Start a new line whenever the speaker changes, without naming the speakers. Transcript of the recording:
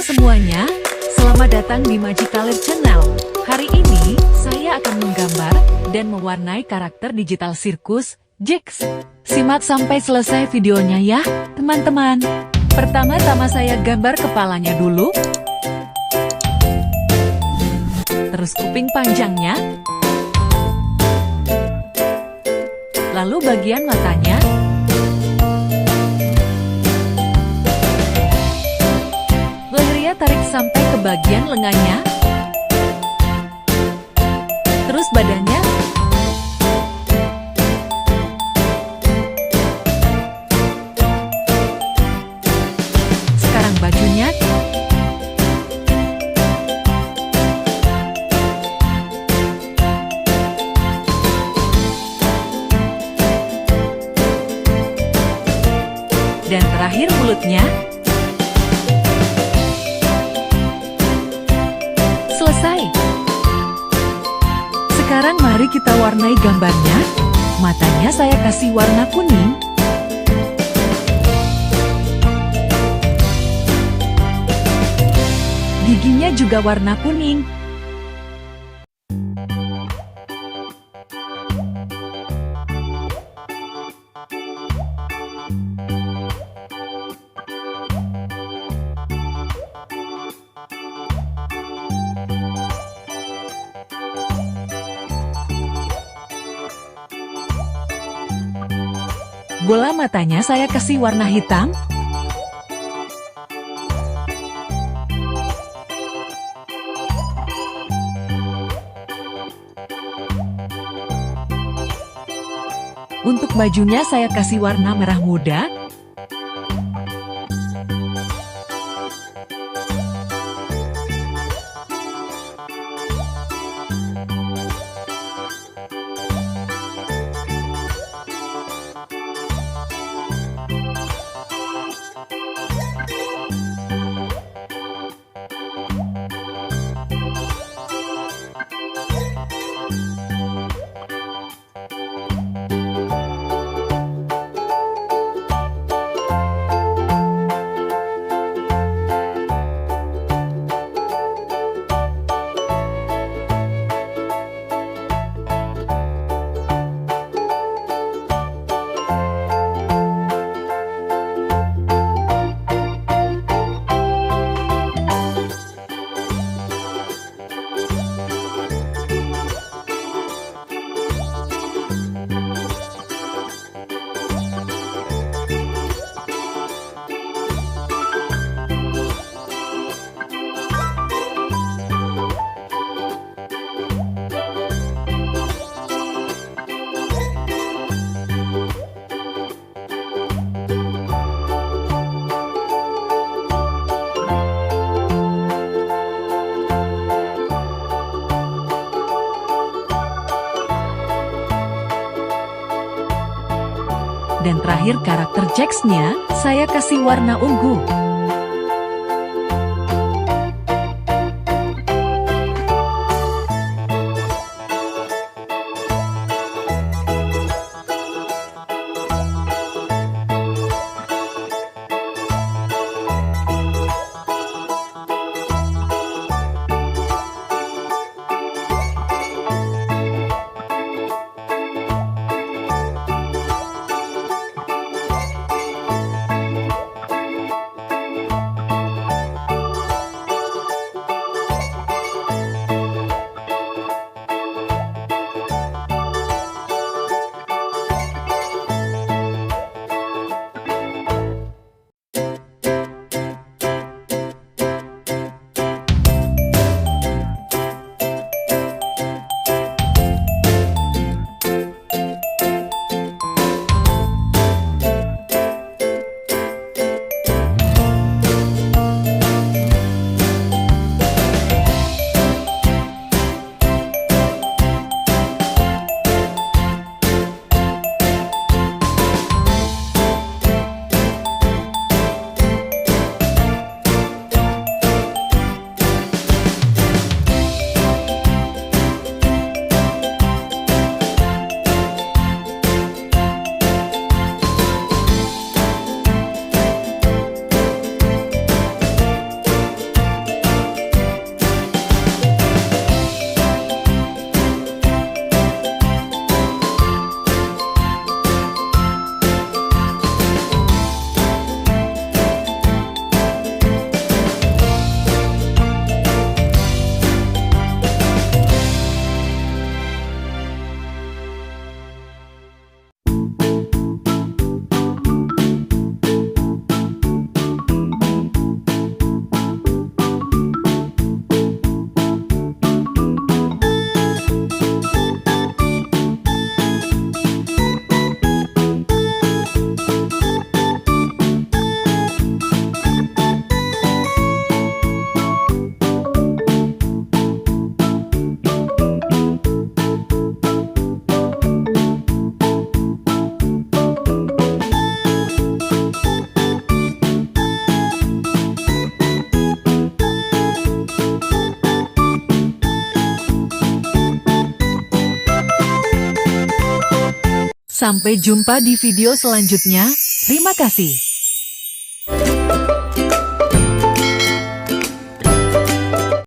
semuanya, selamat datang di Magic Color Channel. Hari ini, saya akan menggambar dan mewarnai karakter digital sirkus, Jax. Simak sampai selesai videonya ya, teman-teman. Pertama-tama saya gambar kepalanya dulu. Terus kuping panjangnya. Lalu bagian matanya. Tarik sampai ke bagian lengannya, terus badannya, sekarang bajunya, dan terakhir mulutnya. Selesai. Sekarang mari kita warnai gambarnya. Matanya saya kasih warna kuning. Giginya juga warna kuning. Bola matanya saya kasih warna hitam. Untuk bajunya saya kasih warna merah muda. Dan terakhir karakter Jax-nya, saya kasih warna ungu. Sampai jumpa di video selanjutnya. Terima kasih.